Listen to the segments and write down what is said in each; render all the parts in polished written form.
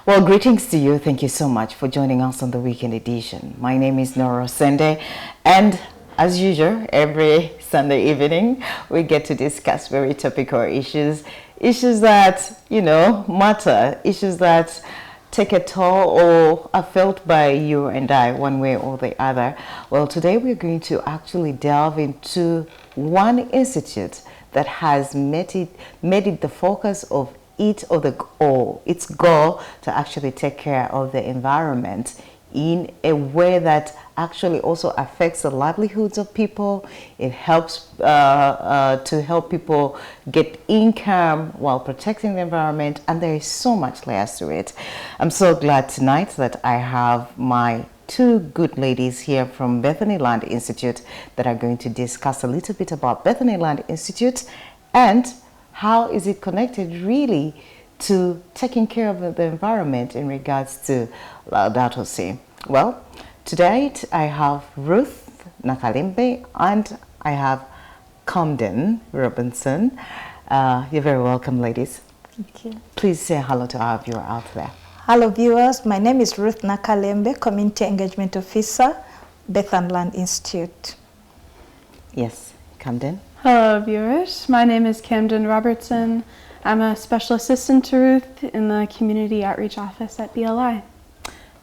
Well, greetings to you. Thank you so much for joining us on the weekend edition. My name is Norah Osende, and as usual, every Sunday evening, we get to discuss very topical issues that, matter, issues that take a toll or are felt by you and I one way or the other. Well, today we're going to actually delve into one institute that has made it the focus of its goal to actually take care of the environment in a way that actually also affects the livelihoods of people. It helps to help people get income while protecting the environment, and there is so much layers to it. I'm so glad tonight that I have my two good ladies here from Bethany Land Institute that are going to discuss a little bit about Bethany Land Institute and how is it connected really to taking care of the environment in regards to Laudato Si. Well, today I have Ruth, Nakalembe, and I have Camden, Robertson. You're very welcome, ladies. Thank you. Please say hello to our viewer out there. Hello, viewers. My name is Ruth Nakalembe, Community Engagement Officer, Bethany Land Institute. Yes, Camden. Hello, viewers. My name is Camden Robertson. I'm a special assistant to Ruth in the Community Outreach Office at BLI.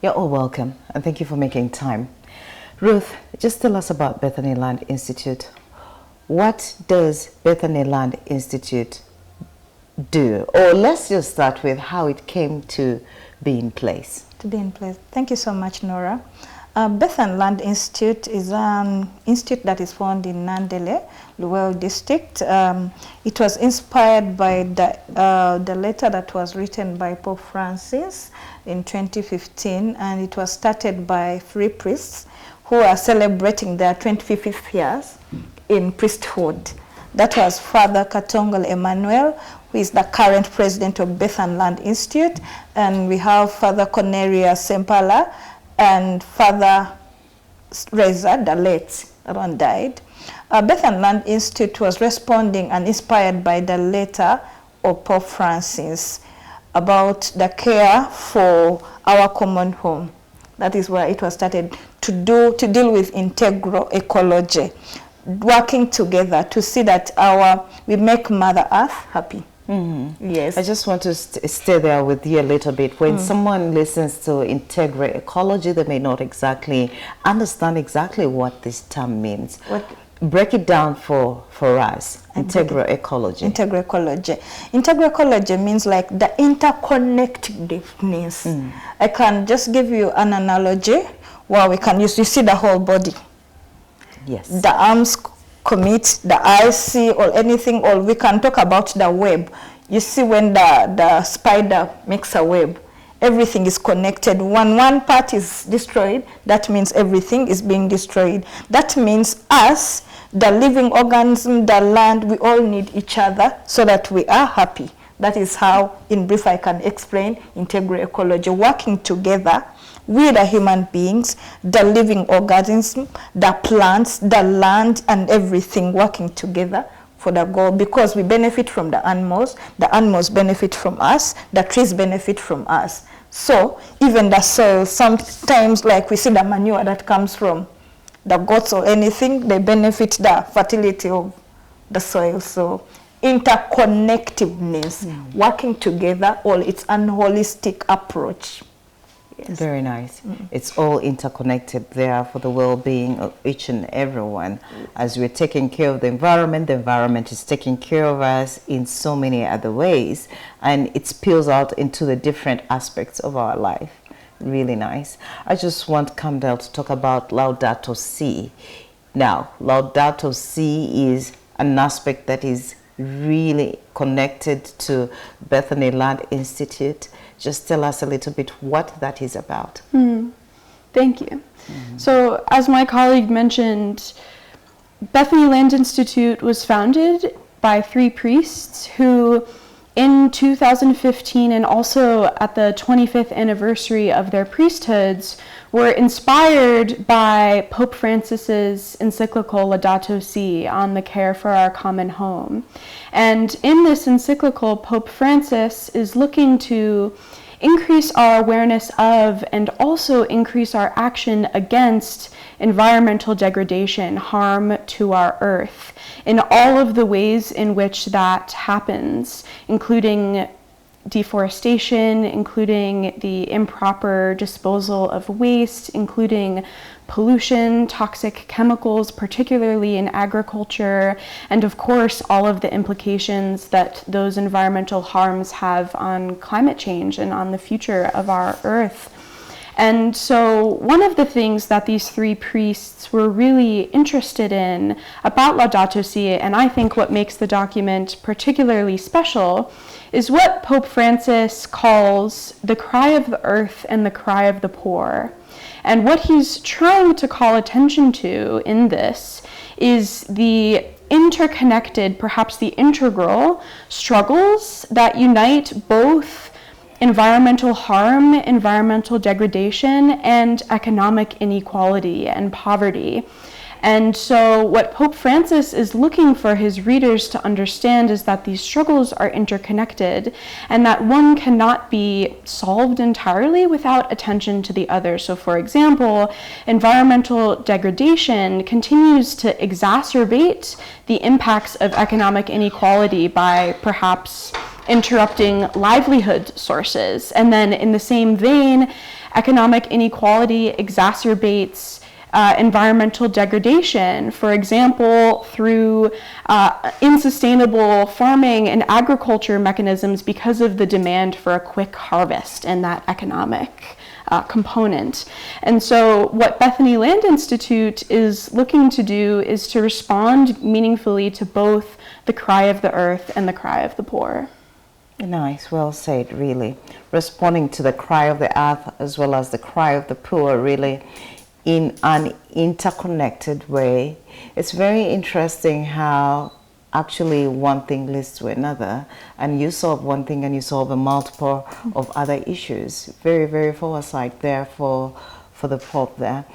You're all welcome, and thank you for making time. Ruth, just tell us about Bethany Land Institute. What does Bethany Land Institute do? Or let's just start with how it came to be in place. Thank you so much, Norah. Bethany Land Institute is an institute that is found in Nandele, Luwel District. It was inspired by the letter that was written by Pope Francis in 2015, and it was started by 3 priests who are celebrating their 25th years in priesthood. That was Father Katongole Emmanuel, who is the current president of Bethany Land Institute, and we have Father Cornelius Sempala and Father Reza, the late one died. Bethany Land Institute was responding and inspired by the letter of Pope Francis about the care for our common home. That is where it was started to deal with integral ecology, working together to see that we make Mother Earth happy. Mm-hmm. Yes. I just want to stay there with you a little bit. When someone listens to integral ecology, they may not exactly understand exactly what this term means. Break it down for us. Integral ecology. Integral ecology. Integral ecology means like the interconnectedness. I can just give you an analogy where you see the whole body. Yes. The arms commit, the eyes see, or anything, or we can talk about the web. You see when the spider makes a web, everything is connected. When one part is destroyed, that means everything is being destroyed. That means us, the living organism, the land, we all need each other so that we are happy. That is how, in brief, I can explain integral ecology, working together. We the human beings, the living organism, the plants, the land, and everything working together for the goal, because we benefit from the animals benefit from us, the trees benefit from us. So even the soil, sometimes like we see the manure that comes from the goats or anything, they benefit the fertility of the soil. So interconnectedness, working together, it's an holistic approach. Yes. Very nice. It's all interconnected there for the well-being of each and everyone. As we're taking care of the environment is taking care of us in so many other ways, and it spills out into the different aspects of our life. Really nice. I just want Camden to talk about Laudato Si. Now, Laudato Si is an aspect that is really connected to Bethany Land Institute. Just tell us a little bit what that is about. Thank you. So, as my colleague mentioned, Bethany Land Institute was founded by 3 priests who, in 2015 and also at the 25th anniversary of their priesthoods, were inspired by Pope Francis's encyclical Laudato Si on the care for our common home. And in this encyclical, Pope Francis is looking to increase our awareness of and also increase our action against environmental degradation, harm to our earth, in all of the ways in which that happens, including deforestation, including the improper disposal of waste, including pollution, toxic chemicals, particularly in agriculture, and of course all of the implications that those environmental harms have on climate change and on the future of our earth. And so one of the things that these three priests were really interested in about Laudato Si, and I think what makes the document particularly special, is what Pope Francis calls the cry of the earth and the cry of the poor. And what he's trying to call attention to in this is the interconnected, perhaps the integral struggles that unite both environmental harm, environmental degradation, and economic inequality and poverty. And so what Pope Francis is looking for his readers to understand is that these struggles are interconnected and that one cannot be solved entirely without attention to the other. So for example, environmental degradation continues to exacerbate the impacts of economic inequality by perhaps interrupting livelihood sources. And then in the same vein, economic inequality exacerbates environmental degradation, for example, through unsustainable farming and agriculture mechanisms because of the demand for a quick harvest and that economic component. And so what Bethany Land Institute is looking to do is to respond meaningfully to both the cry of the earth and the cry of the poor. Nice, well said, really. Responding to the cry of the earth as well as the cry of the poor, really, in an interconnected way. It's very interesting how actually one thing leads to another, and you solve one thing and you solve a multiple of other issues. Very, very foresight there for the Pope there.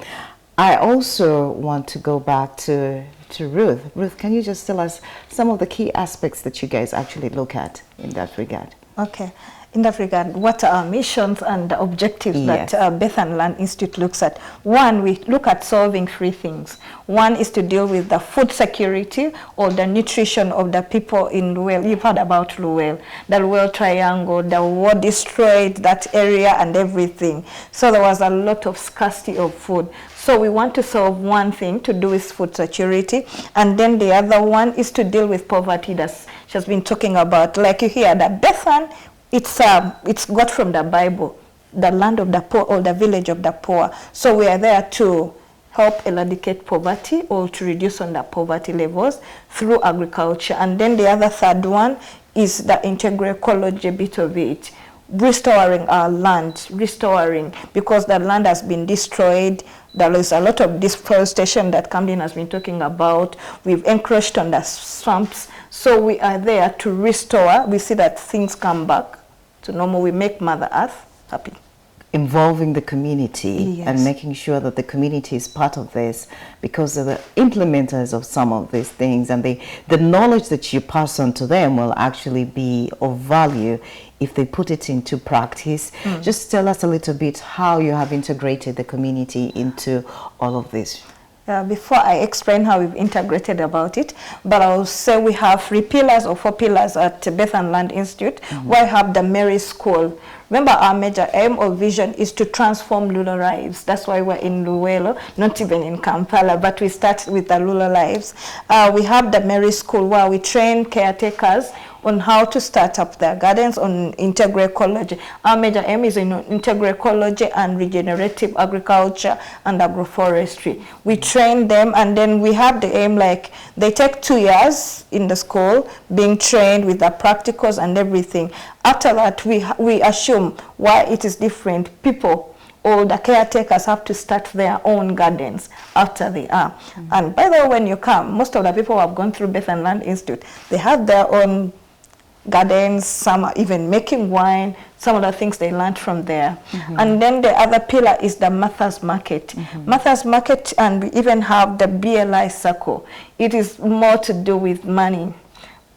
I also want to go back to Ruth. Ruth, can you just tell us some of the key aspects that you guys actually look at in that regard? Okay. In that regard, what are our missions and the objectives Yes. that Bethany Land Institute looks at? One, we look at solving three things. One is to deal with the food security or the nutrition of the people in Luel. You've heard about Luel, the Luel Triangle, the war destroyed that area and everything. So there was a lot of scarcity of food. So we want to solve one thing to do with food security, and then the other one is to deal with poverty that she's been talking about. Like you hear that Bethany, it's got from the Bible, the land of the poor or the village of the poor. So we are there to help eradicate poverty or to reduce on the poverty levels through agriculture. And then the other third one is the integral ecology bit of it, restoring our land, because the land has been destroyed. There is a lot of deforestation that Camden has been talking about. We've encroached on the swamps. So we are there to restore. We see that things come back to normal. We make Mother Earth happy. Involving the community, Yes. and making sure that the community is part of this, because they're the implementers of some of these things, and the knowledge that you pass on to them will actually be of value if they put it into practice. Just tell us a little bit how you have integrated the community into all of this. Before I explain how we've integrated about it, but I'll say we have 3 pillars or 4 pillars at Bethany Land Institute. Where I have the Mary School. Remember, our major aim or vision is to transform rural lives. That's why we're in Luwelo, not even in Kampala, but we start with the rural lives. We have the Mary School where we train caretakers on how to start up their gardens on integral ecology. Our major aim is in integral ecology and regenerative agriculture and agroforestry. We train them, and then we have the aim, like they take 2 years in the school being trained with the practicals and everything. After that, we assume why it is different. People or the caretakers have to start their own gardens after they are. And by the way, when you come, most of the people who have gone through Bethany Land Institute, they have their own gardens. Some are even making wine. Some of the things they learned from there. And then the other pillar is the Martha's Market. Martha's Market, and we even have the BLI Circle. It is more to do with money.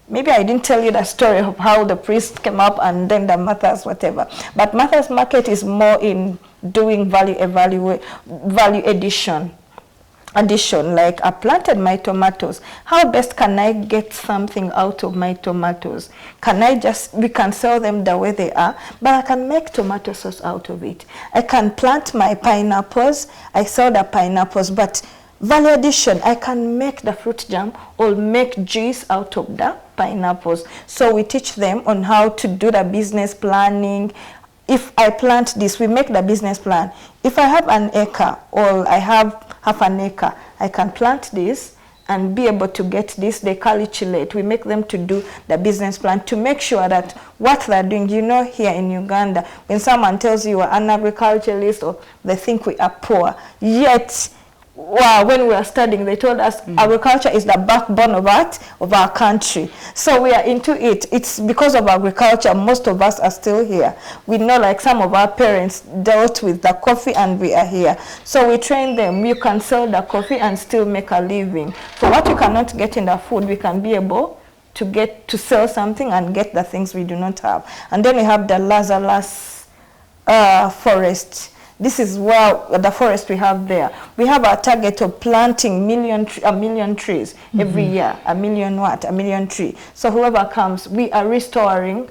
Maybe I didn't tell you the story of how the priest came up and then the Martha's whatever. But Martha's Market is more in doing value addition. Like I planted my tomatoes. How best can I get something out of my tomatoes? We can sell them the way they are, but I can make tomato sauce out of it. I can plant my pineapples. I sell the pineapples, but value addition, I can make the fruit jam or make juice out of the pineapples. So we teach them on how to do the business planning. If I plant this, we make the business plan. If I have an acre or I have half an acre, I can plant this and be able to get this. They calculate. We make them to do the business plan to make sure that what they're doing, here in Uganda, when someone tells you you're an agriculturalist, or they think we are poor, yet when we were studying, they told us agriculture is the backbone of our country. So we are into it. It's because of agriculture most of us are still here. We know, like, some of our parents dealt with the coffee and we are here. So we train them. You can sell the coffee and still make a living. So what you cannot get in the food, we can be able to sell something and get the things we do not have. And then we have the Lazarus forest. This is where the forest we have there. We have a target of planting a million trees every year. A million trees. So whoever comes, we are restoring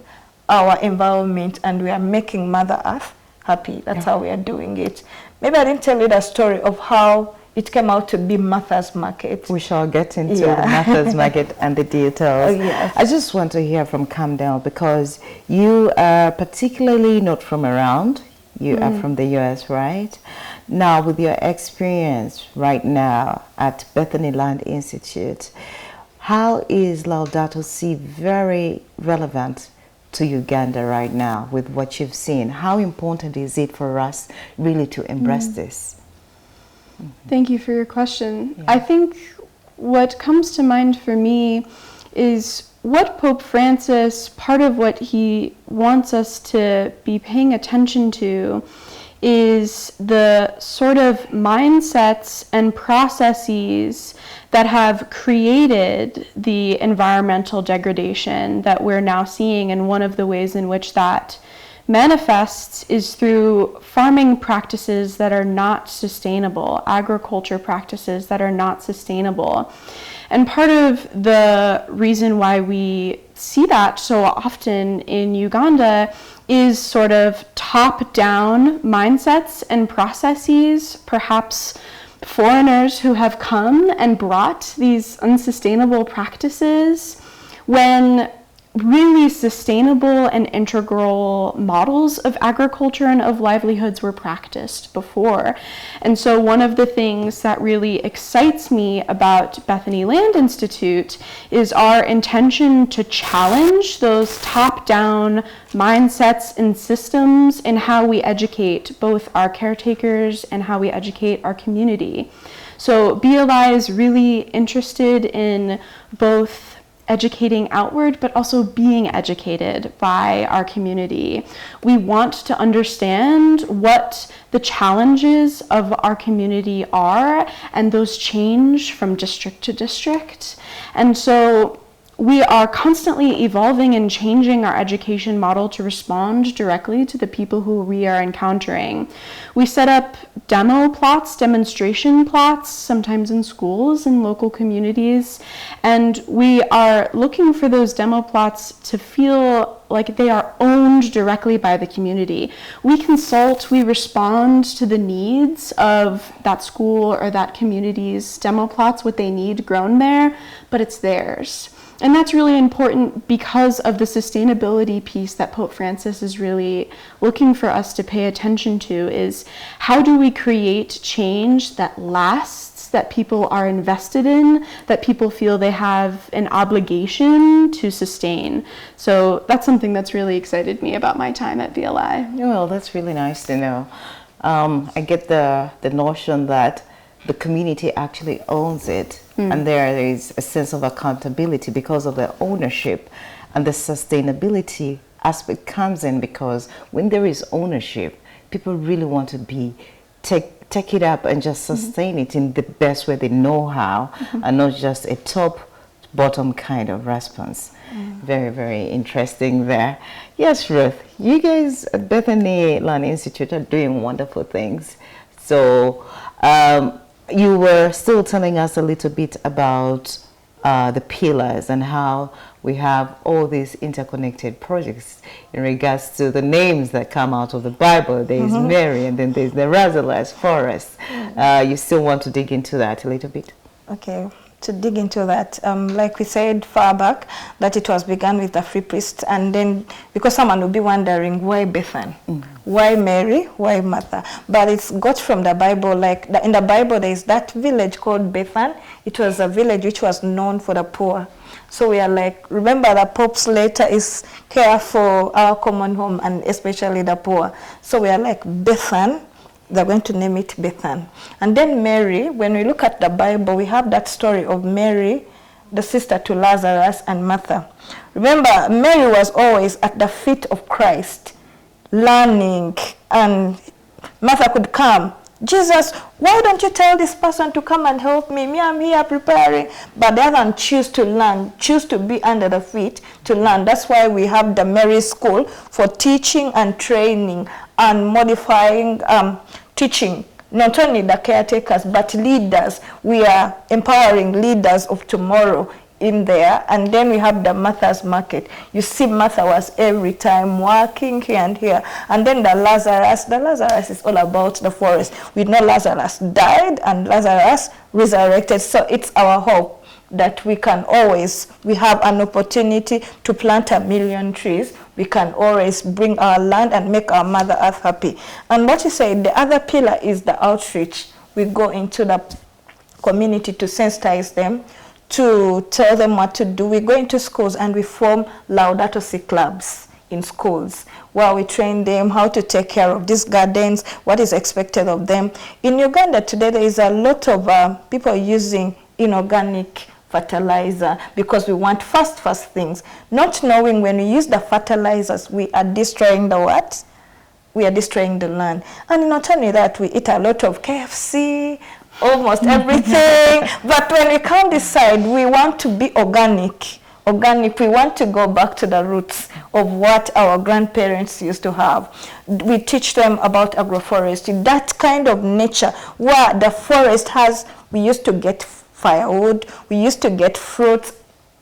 our environment and we are making Mother Earth happy. That's how we are doing it. Maybe I didn't tell you the story of how it came out to be Martha's Market. We shall get into the Martha's Market and the details. Yes. I just want to hear from Camden, because you are particularly not from around. You are from the US, right? Now, with your experience right now at Bethany Land Institute, how is Laudato Si very relevant to Uganda right now with what you've seen? How important is it for us really to embrace this? Thank you for your question. Yeah. I think what comes to mind for me is what Pope Francis, part of what he wants us to be paying attention to, is the sort of mindsets and processes that have created the environmental degradation that we're now seeing. And one of the ways in which that manifests is through farming practices that are not sustainable, agriculture practices that are not sustainable. And part of the reason why we see that so often in Uganda is sort of top-down mindsets and processes, perhaps foreigners who have come and brought these unsustainable practices, when really sustainable and integral models of agriculture and of livelihoods were practiced before. And so one of the things that really excites me about Bethany Land Institute is our intention to challenge those top-down mindsets and systems in how we educate both our caretakers and how we educate our community. So BLI is really interested in both educating outward, but also being educated by our community. We want to understand what the challenges of our community are, and those change from district to district. And so we are constantly evolving and changing our education model to respond directly to the people who we are encountering. We set up demo plots, demonstration plots, sometimes in schools and local communities, and we are looking for those demo plots to feel like they are owned directly by the community. We consult, we respond to the needs of that school or that community's demo plots, what they need grown there, but it's theirs. And that's really important because of the sustainability piece that Pope Francis is really looking for us to pay attention to, is how do we create change that lasts, that people are invested in, that people feel they have an obligation to sustain. So that's something that's really excited me about my time at BLI. Well, that's really nice to know. I get the notion that the community actually owns it, and there is a sense of accountability because of the ownership, and the sustainability aspect comes in because when there is ownership, people really want to take it up and just sustain it in the best way they know how, and not just a top bottom kind of response. Very, very interesting there. Yes, Ruth, you guys at Bethany Land Institute are doing wonderful things. So you were still telling us a little bit about the pillars and how we have all these interconnected projects in regards to the names that come out of the Bible. There is Mary, and then there's the Razorless Forest. You still want to dig into that a little bit? Okay, to dig into that, like we said far back, that it was begun with the free priests, and then because someone will be wondering why Bethany, why Mary, why Martha, but it's got from the Bible. Like in the Bible, there is that village called Bethany. It was a village which was known for the poor. So we are like, remember the Pope's letter is care for our common home and especially the poor. So we are like Bethany. They're going to name it Bethany. And then Mary, when we look at the Bible, we have that story of Mary, the sister to Lazarus, and Martha. Remember, Mary was always at the feet of Christ, learning, and Martha could come. Jesus, why don't you tell this person to come and help me? Me, I'm here preparing. But the other one choose to learn, choose to be under the feet to learn. That's why we have the Mary School for teaching and training and modifying teaching. Not only the caretakers, but leaders. We are empowering leaders of tomorrow in there. And then we have the Martha's Market. You see, Martha was every time working here and here. And then the Lazarus is all about the forest. We know Lazarus died and Lazarus resurrected. So it's our hope that we can always, we have an opportunity to plant 1 million trees. We can always bring our land and make our Mother Earth happy. And what you say, the other pillar is the outreach. We go into the community to sensitize them, to tell them what to do. We go into schools and we form Laudato Si clubs in schools where we train them how to take care of these gardens, what is expected of them. In Uganda today, there is a lot of people using inorganic fertilizer because we want fast things, not knowing when we use the fertilizers, we are destroying the what? We are destroying the land. And not only that, we eat a lot of KFC, almost everything. But when we come this side, we want to be organic. We want to go back to the roots of what our grandparents used to have. We teach them about agroforestry, that kind of nature where the forest has, we used to get firewood, we used to get fruits,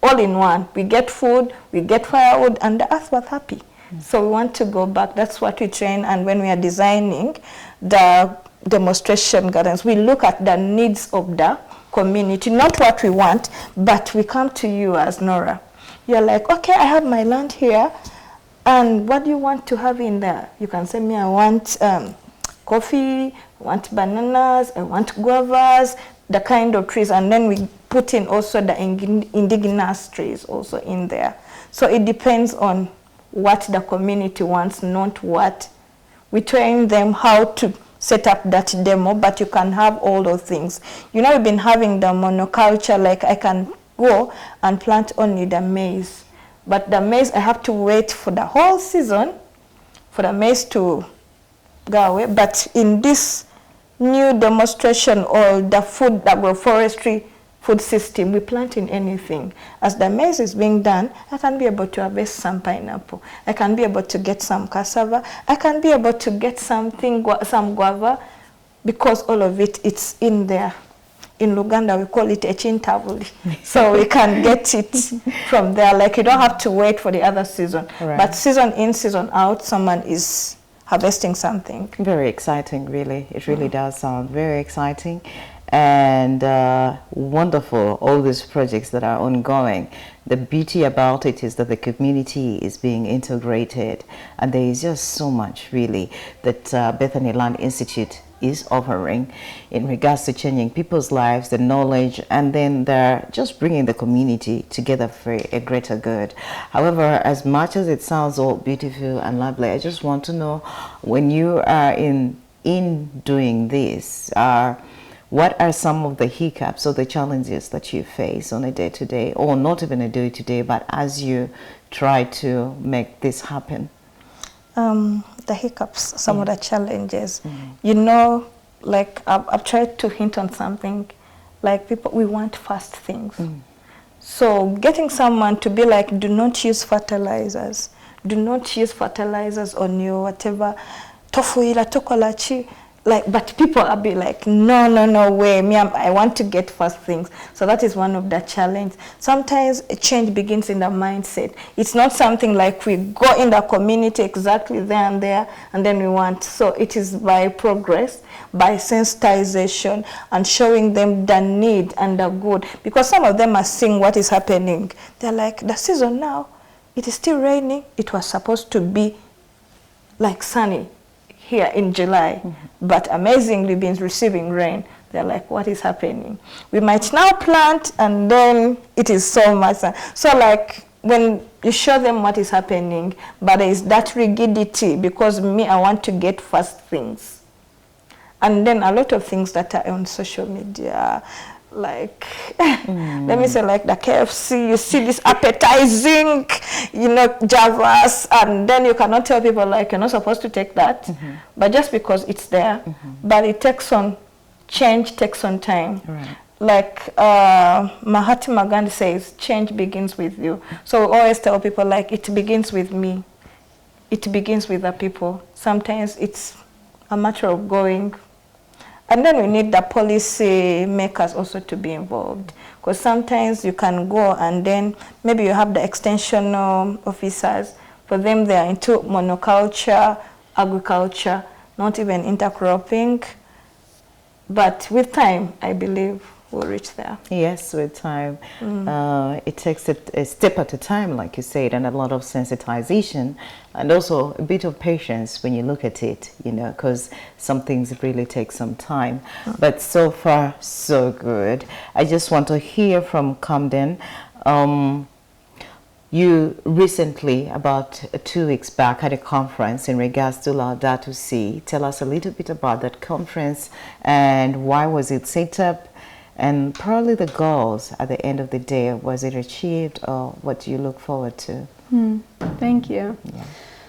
all in one. We get food, we get firewood, and the earth was happy. So we want to go back. That's what we train. And when we are designing the demonstration gardens, we look at the needs of the community, not what we want, but we come to you as Norah. You're like, okay, I have my land here, and what do you want to have in there? You can say me, I want coffee, I want bananas, I want guavas, the kind of trees, and then we put in also the indigenous trees also in there. So it depends on what the community wants, not what. We train them how to set up that demo, but you can have all those things. You know, we've been having the monoculture, like I can go and plant only the maize. But the maize, I have to wait for the whole season for the maize to go away. But in this new demonstration or the food, the agroforestry food system, we plant in anything. As the maize is being done, I can be able to harvest some pineapple. I can be able to get some cassava. I can be able to get something, some guava, because all of it, it's in there. In Luganda, we call it echintavuli. So we can get it from there. Like, you don't have to wait for the other season. Right. But season in, season out, someone is harvesting something. Very exciting, really. It really does sound very exciting and wonderful, all these projects that are ongoing. The beauty about it is that the community is being integrated, and there is just so much, really, that Bethany Land Institute is offering in regards to changing people's lives, the knowledge, and then they're just bringing the community together for a greater good. However, as much as it sounds all beautiful and lovely, I just want to know, when you are in doing this, what are some of the hiccups or the challenges that you face on a day-to-day, or not even a day-to-day, but as you try to make this happen? The hiccups, some of the challenges. You know, like I've tried to hint on something, like people, we want fast things. So getting someone to be like, do not use fertilizers. Do not use fertilizers on your whatever. Tofu ila tokolachi. Like, but people will be like, no way, I want to get first things. So that is one of the challenges. Sometimes a change begins in the mindset. It's not something like we go in the community exactly there and then we want. So it is by progress, by sensitization and showing them the need and the good. Because some of them are seeing what is happening. They're like, the season now, it is still raining. It was supposed to be like sunny here in July, but amazingly been receiving rain. They're like, what is happening? We might now plant and then it is so much. So like when you show them what is happening, but there is that rigidity because I want to get first things. And then a lot of things that are on social media, like, let me say like the KFC, you see this appetizing, Javas, and then you cannot tell people like, you're not supposed to take that, but just because it's there, but it takes on, change takes on time. Right. Like Mahatma Gandhi says, change begins with you. So we always tell people like, it begins with me. It begins with the people. Sometimes it's a matter of going. And then we need the policy makers also to be involved. Because sometimes you can go and then maybe you have the extension officers. For them, they are into monoculture, agriculture, not even intercropping. But with time, I believe we'll reach there. Yes, with time. It takes a step at a time, like you said, and a lot of sensitization and also a bit of patience when you look at it, because some things really take some time. But so far, so good. I just want to hear from Camden. You recently, about 2 weeks back, had a conference in regards to Laudato Si. Tell us a little bit about that conference and why was it set up? And probably the goals at the end of the day, was it achieved or what do you look forward to? Thank you. Yeah.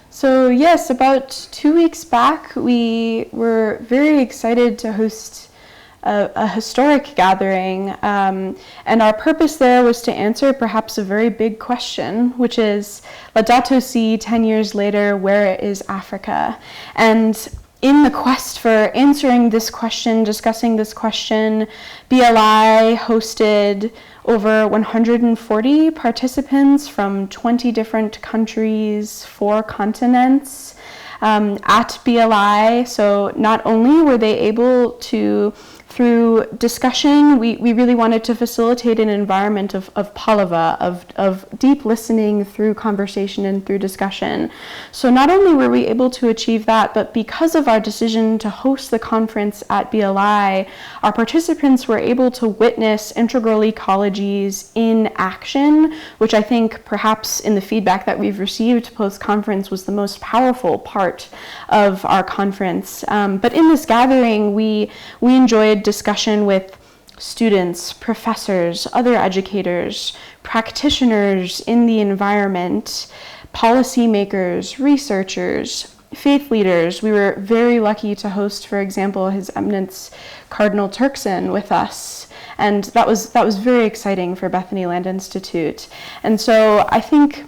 So yes, about 2 weeks back, we were very excited to host a historic gathering. And our purpose there was to answer perhaps a very big question, which is Laudato Si, 10 years later, where is Africa? And in the quest for answering this question, discussing this question, BLI hosted over 140 participants from 20 different countries, 4 continents at BLI. So not only were they able to, through discussion, we really wanted to facilitate an environment of palava, of deep listening through conversation and through discussion. So not only were we able to achieve that, but because of our decision to host the conference at BLI, our participants were able to witness integral ecologies in action, which I think perhaps in the feedback that we've received post-conference was the most powerful part of our conference. But in this gathering, we enjoyed discussion with students, professors, other educators, practitioners in the environment, policymakers, researchers, faith leaders. We were very lucky to host, for example, His Eminence Cardinal Turkson with us. And that was very exciting for Bethany Land Institute. And so I think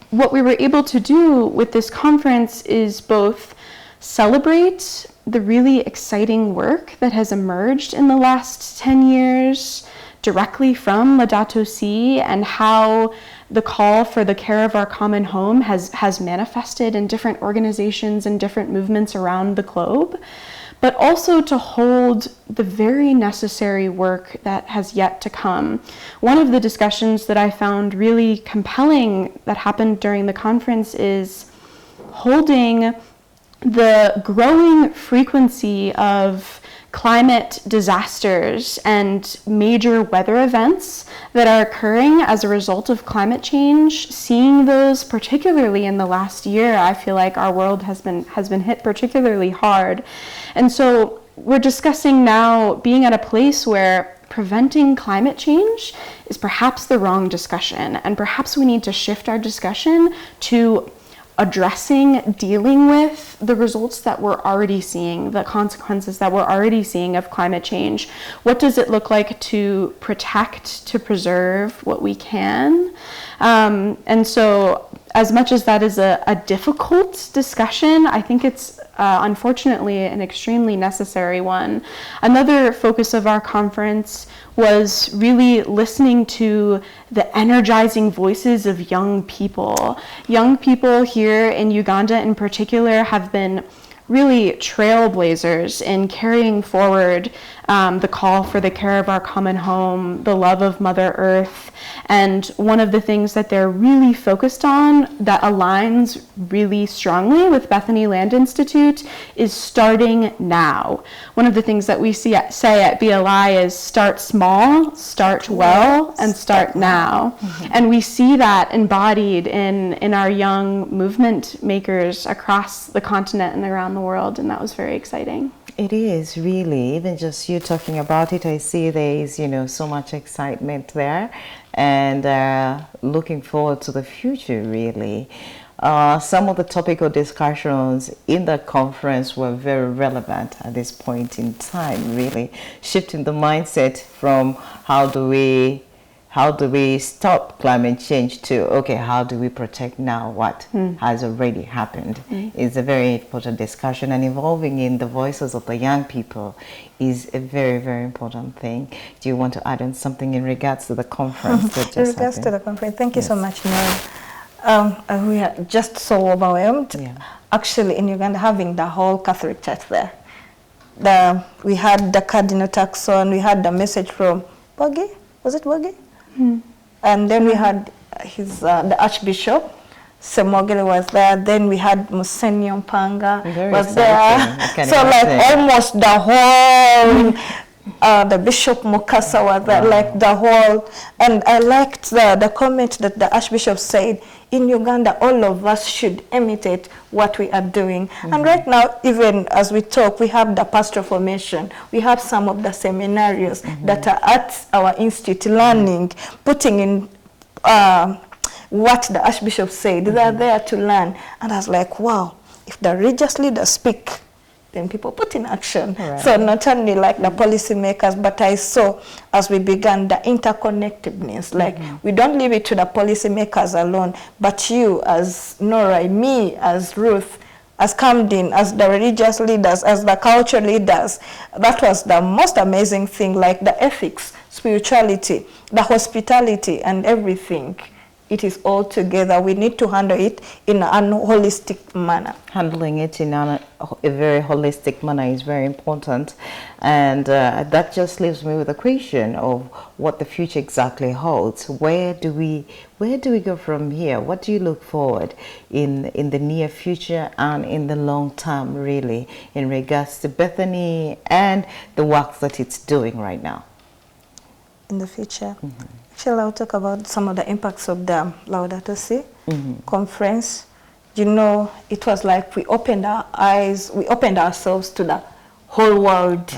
what we were able to do with this conference is both celebrate the really exciting work that has emerged in the last 10 years directly from Laudato Si and how the call for the care of our common home has manifested in different organizations and different movements around the globe, but also to hold the very necessary work that has yet to come. One of the discussions that I found really compelling that happened during the conference is holding the growing frequency of climate disasters and major weather events that are occurring as a result of climate change. Seeing those particularly in the last year, I feel like our world has been hit particularly hard. And so we're discussing now being at a place where preventing climate change is perhaps the wrong discussion, and perhaps we need to shift our discussion to addressing, dealing with the results that we're already seeing, the consequences that we're already seeing of climate change. What does it look like to protect, to preserve what we can? And so as much as that is a difficult discussion, I think it's unfortunately an extremely necessary one. Another focus of our conference was really listening to the energizing voices of young people. Young people here in Uganda in particular have been really trailblazers in carrying forward the call for the care of our common home, the love of Mother Earth. And one of the things that they're really focused on that aligns really strongly with Bethany Land Institute is starting now. One of the things that we say at BLI is start small, start well, and start now. And we see that embodied in our young movement makers across the continent and around the world, and that was very exciting. It is really, even just you talking about it, I see there is, so much excitement there, and looking forward to the future, really. Some of the topical discussions in the conference were very relevant at this point in time, really shifting the mindset from how do we stop climate change to, okay, how do we protect now what has already happened? It's a very important discussion, and involving in the voices of the young people is a very, very important thing. Do you want to add in something in regards to the conference that just in regards happened? to the conference, thank you so much, Norah. We are just so overwhelmed. Actually, in Uganda, having the whole Catholic Church there. We had the Cardinal Taxon, we had the message from Bogi, was it Bogi? And then we had the Archbishop Semogele was there. Then we had Musenyo Mpanga was there. So like almost the whole, the Bishop Mukasa was there, like the whole. And I liked the comment that the Archbishop said, in Uganda, all of us should imitate what we are doing. And right now, even as we talk, we have the pastoral formation. We have some of the seminarios that are at our institute learning, putting in what the Archbishop said. They are there to learn. And I was like, wow, if the religious leaders speak, then people put in action. So not only like the policymakers, but I saw as we began the interconnectedness. Like we don't leave it to the policymakers alone, but you as Norah, me as Ruth, as Camden, as the religious leaders, as the cultural leaders. That was the most amazing thing, like the ethics, spirituality, the hospitality, and everything. It is all together. We need to handle it in a holistic manner. Handling it in a very holistic manner is very important. And that just leaves me with a question of what the future exactly holds. Where do we go from here? What do you look forward in the near future and in the long term, really, in regards to Bethany and the work that it's doing right now? In the future? Actually, I'll talk about some of the impacts of the Laudato Si conference. You know, it was like we opened our eyes, we opened ourselves to the whole world.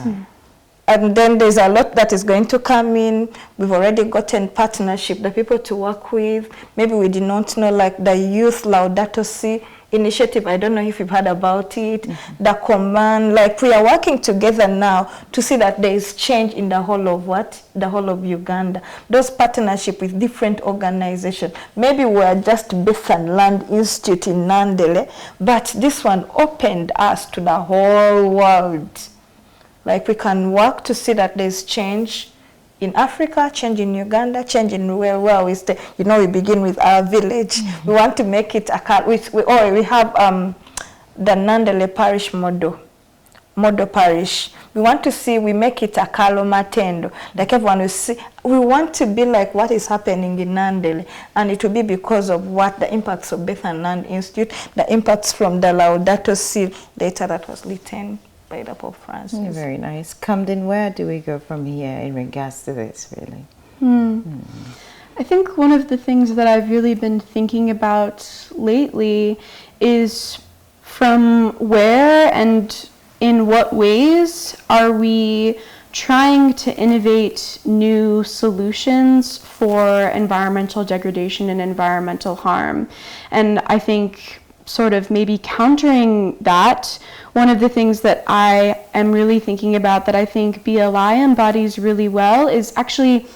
And then there's a lot that is going to come in. We've already gotten partnership, the people to work with. Maybe we did not know, like the Youth Laudato Si initiative. I don't know if you've heard about it. The command, like we are working together now to see that there is change in the whole of the whole of Uganda. Those partnership with different organizations. Maybe we're just Bethany Land Institute in Nandele, but this one opened us to the whole world. Like we can work to see that there's change in Africa, change in Uganda, change in where we stay. You know, we begin with our village. We want to make it we have the Nandele parish model parish. We want to see, we make it a Kalomatendo. Like everyone will see, we want to be like what is happening in Nandele. And it will be because of what the impacts of Bethany Land Institute, the impacts from the Laudato Si data that was written by the Pope Francis. Very nice. Camden, where do we go from here in regards to this, really? I think one of the things that I've really been thinking about lately is from where and in what ways are we trying to innovate new solutions for environmental degradation and environmental harm. And I think sort of maybe countering that, one of the things that I am really thinking about that I think BLI embodies really well is actually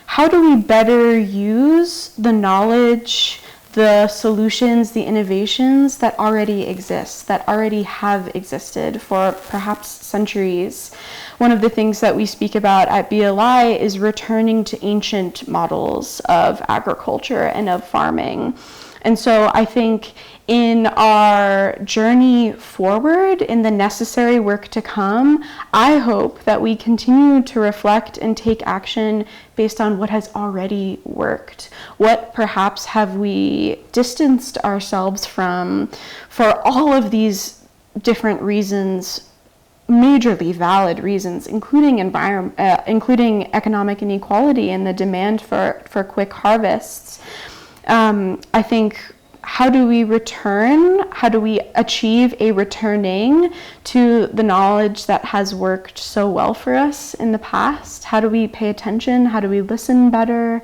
how do we better use the knowledge, the solutions, the innovations that already exist, that already have existed for perhaps centuries. One of the things that we speak about at BLI is returning to ancient models of agriculture and of farming. And so I think in our journey forward, in the necessary work to come, I hope that we continue to reflect and take action based on what has already worked. What perhaps have we distanced ourselves from for all of these different reasons, majorly valid reasons, including including economic inequality and the demand for quick harvests. I think, how do we return? How do we achieve a returning to the knowledge that has worked so well for us in the past? How do we pay attention? How do we listen better?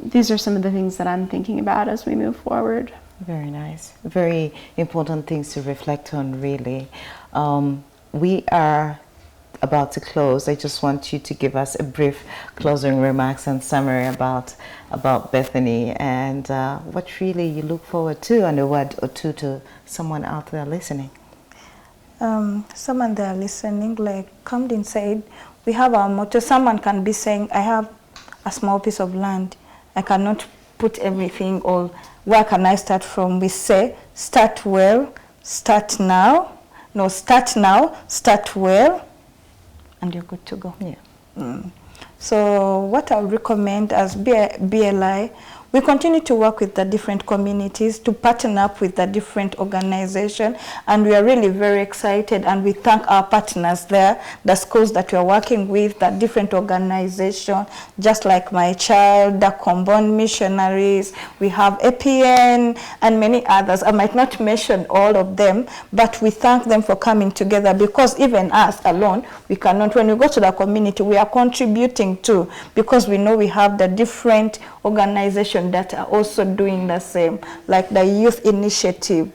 These are some of the things that I'm thinking about as we move forward. Very nice. Very important things to reflect on, really. We are about to close. I just want you to give us a brief closing remarks and summary about Bethany and what really you look forward to, and a word or two to someone out there listening. Someone there listening, like Camden said, we have our motto. Someone can be saying, I have a small piece of land. I cannot put everything, or where can I start from? We say, start well, start now. No, start now, start well, and you're good to go. Yeah. So what I would recommend as BLI, we continue to work with the different communities, to partner up with the different organizations, and we are really very excited, and we thank our partners there, the schools that we are working with, the different organizations, just like My Child, the Combined Missionaries, we have APN, and many others. I might not mention all of them, but we thank them for coming together, because even us alone, we cannot. When we go to the community, we are contributing too, because we know we have the different organizations that are also doing the same, like the youth initiative,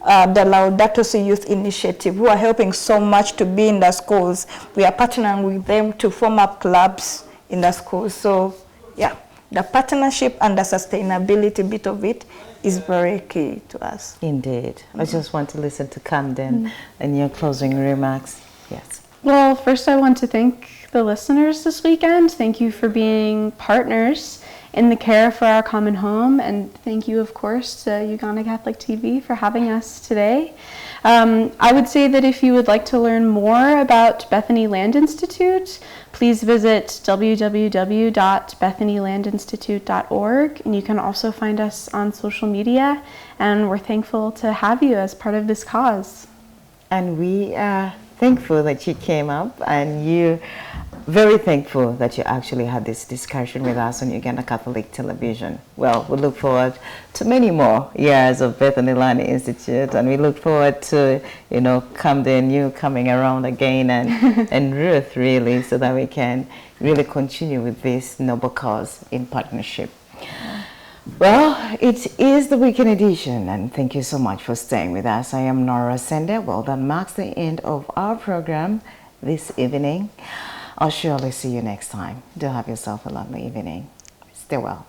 the Laudato Si youth initiative, who are helping so much to be in the schools. We are partnering with them to form up clubs in the schools. So yeah, the partnership and the sustainability bit of it is very key to us. Indeed. I just want to listen to Camden and your closing remarks. Yes. Well, first I want to thank the listeners this weekend. Thank you for being partners in the care for our common home, and thank you, of course, to Uganda Catholic TV for having us today. I would say that if you would like to learn more about Bethany Land Institute, please visit www.bethanylandinstitute.org, and you can also find us on social media, and we're thankful to have you as part of this cause. And we are thankful that you came up, and you very thankful that you actually had this discussion with us on Uganda Catholic Television. Well, we look forward to many more years of Bethany Land Institute, and we look forward to, Camden, you coming around again, and Ruth, really, so that we can really continue with this noble cause in partnership. Well, it is the weekend edition, and thank you so much for staying with us. I am Norah Osende. Well, that marks the end of our program this evening. I'll surely see you next time. Do have yourself a lovely evening. Stay well.